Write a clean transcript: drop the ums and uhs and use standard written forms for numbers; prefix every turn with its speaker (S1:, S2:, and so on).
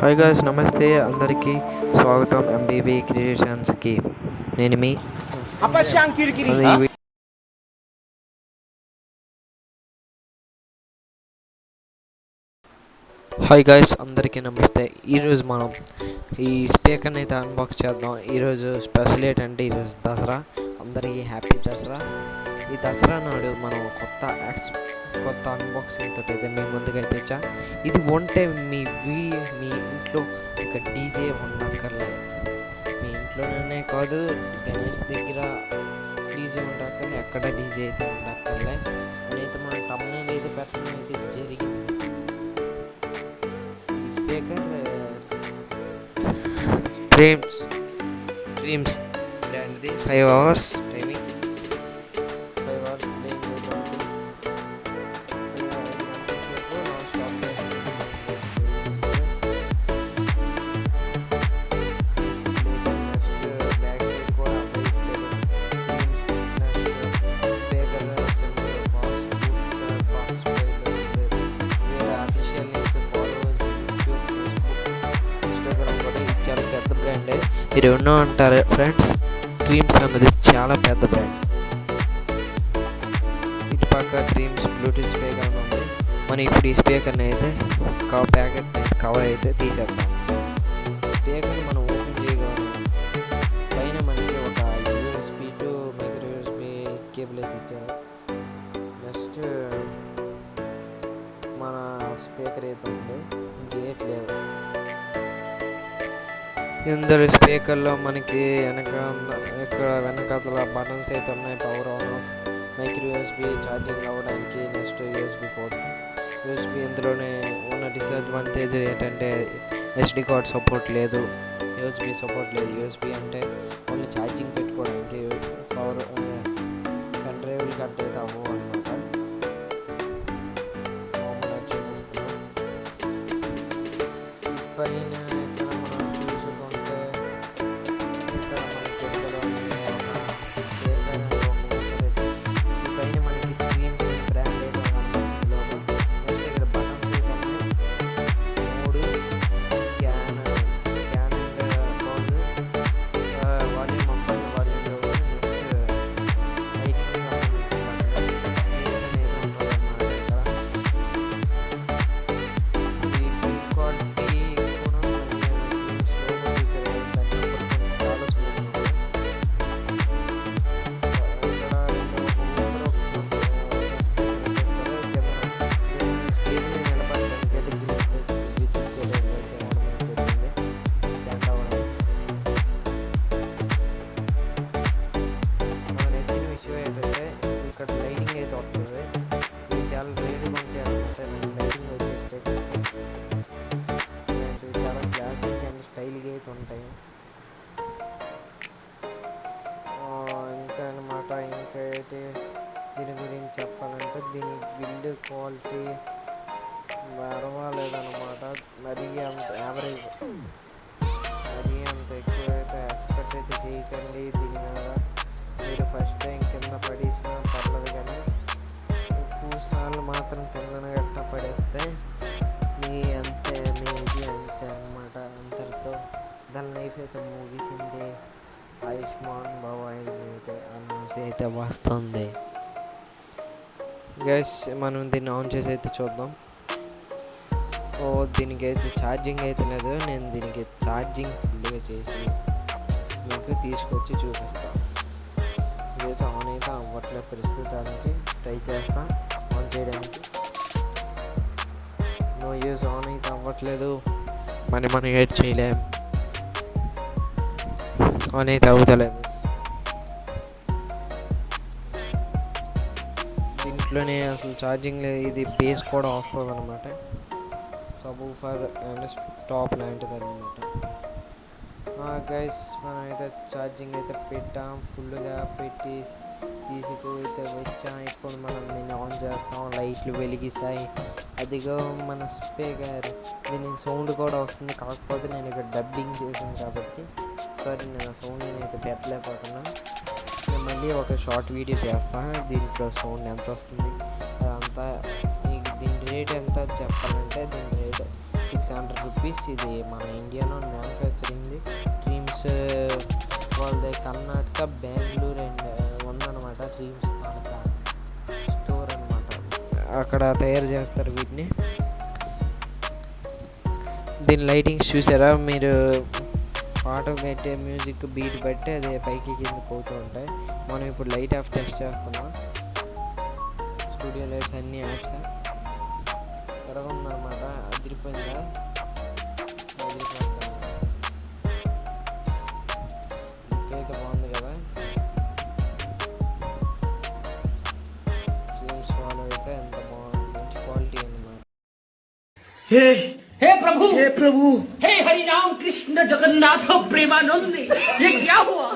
S1: Hi guys, నమస్తే అందరికీ స్వాగతం ఎంబీబీ క్రియేషన్స్కి. నేను మీ అది ఈ హాయ్ గాయ్స్, అందరికీ నమస్తే. ఈరోజు మనం ఈ స్పీకర్ని అయితే అన్బాక్స్ చేద్దాం. ఈరోజు స్పెషల్ ఏంటంటే ఈరోజు దసరా. అందరికీ హ్యాపీ దసరా. ఈ దసరా నాడు మనం కొత్త అన్బాక్సింగ్ తోటి అయితే మీ ముందుకైతే వచ్చా. ఇది ఉంటే మీ ఇంట్లో ఒక డీజే ఉండక్కర్లేదు. మీ ఇంట్లోనే కాదు, గణేష్ దగ్గర డీజే ఉండక్కర్లే, ఎక్కడ డీజే అయితే ఉండక్కర్లే అని అయితే మనం టమ్నైల్ అయితే పెట్టడం అయితే జరిగింది. ఈ స్పీకర్ డ్రీమ్స్ బ్రాండ్ది 5 hours టైమింగ్, 5 hours ప్లేయింగ్ అయితే ఉంటుంది. సేపు non stop next back side కూడా అప్లై ఇచ్చాడు. Dreams next speaker bass booster bass వేరే official links followers YouTube Facebook Instagram కూడా చాలా పెద్ద బ్రాండే. మీరు ఎన్నో అంటారు ఫ్రెండ్స్, డ్రీమ్స్ అన్నది చాలా పెద్ద బ్రాండ్. ఇటు పక్క డ్రీమ్స్ బ్లూటూత్ స్పీకర్ అని ఉంది. మనం ఇప్పుడు ఈ స్పీకర్ని అయితే ప్యాకెట్ కవర్ అయితే తీసేద్దాం. స్పీకర్ని మనం ఓపెన్ చేయగానే పైన మనకి ఒక USB to micro USB cable అయితే ఇచ్చారు. నెక్స్ట్ మన స్పీకర్ అయితే ఉంది, గేట్ లేవు. ఇందులో స్పీకర్లో మనకి ఇక్కడ వెనకాతల బటన్స్ అయితే ఉన్నాయి. Power on off, micro USB charging అవ్వడానికి, నెక్స్ట్ యూఎస్బి పోర్ట్. యూఎస్బి ఇందులోనే ఉన్న డిసడ్వాంటేజ్ ఏంటంటే ఎస్డి కార్డ్ సపోర్ట్ లేదు, యూఎస్బి సపోర్ట్ లేదు. యూఎస్బి అంటే ఓన్లీ ఛార్జింగ్ పెట్టుకోవడానికి, పవర్ పెన్ డ్రైవ్లు కట్ అయితే అవ్వవు అనమాట. చూపిస్తున్నాం పైన ఇక్కడ మనం చూసుకుంటే ఇక్కడ మనకి ఈ పైన మనకి డ్రీమ్స్ బ్రాండ్ అయితే లోగో. నెక్స్ట్ ఇక్కడ బటన్స్ అయితే ఉన్నాయి. 3 scan and pause, volume up and volume down. Next lighting సంబంధించిన బటన్ డ్రీమ్స్ అనేది ఉంటుందన్నమాట. ఇక్కడ ఈ బిల్డ్ క్వాలిటీ కూడా డ్రీమ్స్ లోగో చూసారు, దాన్ని చాలా స్మూత్ ఉంది. ఇక్కడ ఒక స్పీకర్ చేస్తారు కింద. దీన్ని స్క్రీన్ మీద నిలబడడానికి అయితే గ్రిల్స్ విద్యుత్ చేయడం అయితే వాడడం జరిగింది స్టాండ్ అవ్వడానికి. నాకు నచ్చిన విషయం ఏంటంటే ఇక్కడ లైటింగ్ అయితే వస్తుంది. ఇవి చాలా రేటుగా ఉంటాయి అనమాట. లైటింగ్ వచ్చే స్పీకర్స్ ఇలాంటివి చాలా క్లాసిక్ అండ్ స్టైల్గా అయితే ఉంటాయి. ఇంకా అనమాట. ఇంకా ఏంటి దీని గురించి చెప్పాలంటే దీని బిల్డ్ క్వాలిటీ పర్వాలేదన్నమాట. మరీ అంత యావరేజ్, మరీ అంత ఎక్కువ అయితే ఎక్స్పెక్ట్ అయితే చేయకండి. దీని మీద మీరు ఫస్ట్ టైం కింద పడేసినా పర్లేదు, కానీ ఎక్కువ సార్లు మాత్రం కిందన గట్ట పడేస్తే మీ ఇది అంతే అన్నమాట. అంతటితో దాని లైఫ్ అయితే ముగిసింది. ఆయుష్మాన్ బాబాయ్ అయితే అనౌన్స్ అయితే వస్తుంది. గైస్, మనం దీన్ని ఆన్ చేసి అయితే చూద్దాం. దీనికి అయితే ఛార్జింగ్ అయితే లేదు. నేను దీనికి ఛార్జింగ్ ఫుల్గా చేసి మీకు తీసుకొచ్చి చూపిస్తాను. ఇదైతే ఆన్ అయితే అవ్వట్లేదు ప్రస్తుతానికి. ట్రై చేస్తా ఆన్ చేయడానికి. నో యూస్, ఆన్ అయితే అవ్వట్లేదు. మనం ఎయిట్ చేయలేం, ఆన్ అయితే అవ్వలేదు. దీంట్లోనే అసలు ఛార్జింగ్ లేదు. ఇది బేస్ కూడా వస్తుంది అనమాట. సబూఫర్ అండ్ టాప్ లాంటిది అనమాట. గైస్, మనం అయితే ఛార్జింగ్ అయితే పెట్టాం, ఫుల్గా పెట్టి తీసుకువైతే వచ్చాం. ఇప్పుడు మనం దీన్ని ఆన్ చేస్తాం. లైట్లు వెలిగిస్తాయి. అదిగో మన స్పీకర్. దీని సౌండ్ కూడా వస్తుంది. కాకపోతే నేను ఇక్కడ డబ్బింగ్ చేసాను కాబట్టి సారీ, నేను సౌండ్ అయితే పెట్టలేకపోతున్నా. నేను మళ్ళీ ఒక షార్ట్ వీడియో చేస్తాను. దీంట్లో సౌండ్ ఎంత వస్తుంది అదంతా. మీకు దీని రేట్ ఎంత చెప్పాలంటే దీని రేట్ ₹600. ఇది మన ఇండియాలో మ్యానుఫ్యాక్చరింగ్ది. డ్రీమ్స్ వాళ్ళది కర్ణాటక, బెంగళూరు అండ్ ఉందన్నమాట. డ్రీమ్స్ తాలూకా స్టోర్ అనమాట, అక్కడ తయారు చేస్తారు వీటిని. దీని లైటింగ్స్ చూసారా మీరు? పాట పెట్టే మ్యూజిక్ బీట్ బట్టి అది పైకి కిందకి పోతూ ఉంటాయి. మనం ఇప్పుడు లైట్ ఆఫ్ టెస్ట్ చేస్తున్నాం. స్టూడియో లైట్స్ అన్నీ యాప్స్ ఎరగొందనమాట. అదిరిపోయిందా? ఇంకైతే బాగుంది కదా. డ్రీమ్స్ ఫాలో అయితే ఎంత బాగుంది, మంచి క్వాలిటీ అనమాట.
S2: हे प्रभु, हे प्रभु, हे हरि राम कृष्ण जगन्नाथ प्रेमानंद, ये क्या हुआ?